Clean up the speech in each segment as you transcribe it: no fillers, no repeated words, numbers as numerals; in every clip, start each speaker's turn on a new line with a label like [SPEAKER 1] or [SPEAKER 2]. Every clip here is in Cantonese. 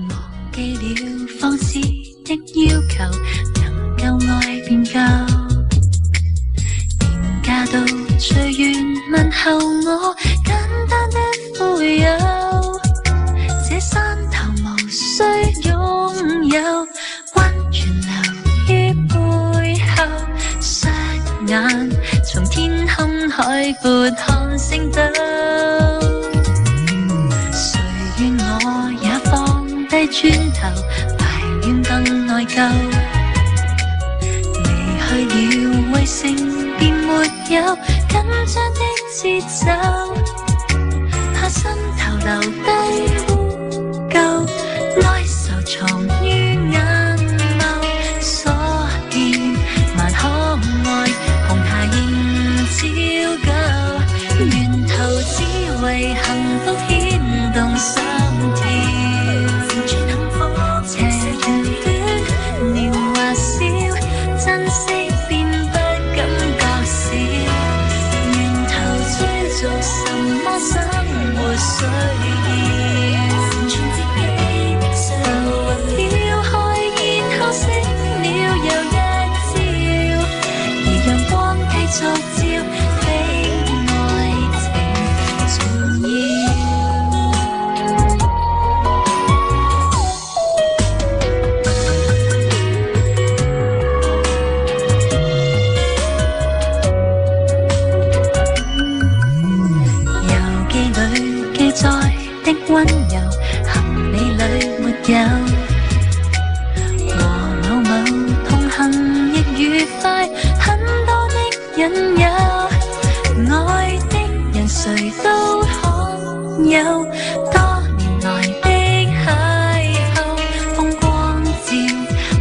[SPEAKER 1] 忘記了放肆的要求，能夠愛便夠。廉價到隨緣問候我，簡單的富有。這山頭無需擁有，溫泉流於背後。雙眼從天空海闊看星斗。誰願我也放低磚頭，排怨更內疚。離去了圍城便沒有緊張的節奏，怕心頭留低污垢，哀愁藏於眼眸。所見萬可愛，紅霞映照舊，源頭只為幸福牽動心跳。斜陽短，年華少，珍惜便不感覺少。源頭追逐什麼生活需要？浮雲飄開，然後醒了又一朝，而陽光繼續照，比愛情重要。遊記裏記載的溫柔，行李裏沒有。和某某同行亦愉快，很多的引誘。愛的人誰都罕有，多年來的邂逅，風光照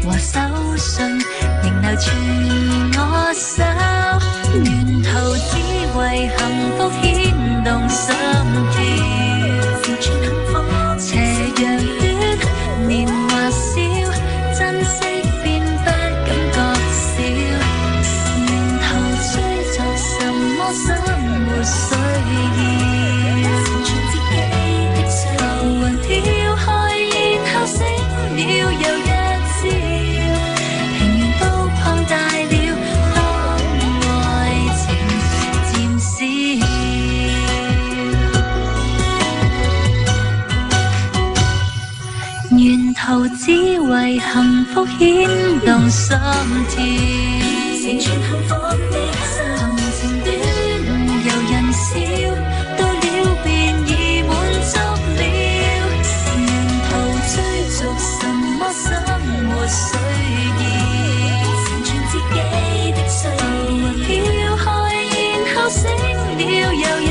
[SPEAKER 1] 和手信仍留存我手。源頭只為幸福牽動心跳。斜陽短，年華少，珍惜便不感覺少。源頭追逐什麼生活需要？浮雲飄開，然後醒了又一朝，平原都擴大了，當愛情漸少。源頭只為幸福牽動心跳。成全幸福的行程短，遊人少，到了便已滿足了。源頭追逐什麼生活需要？成全自己的需要。飄開，然後醒了又一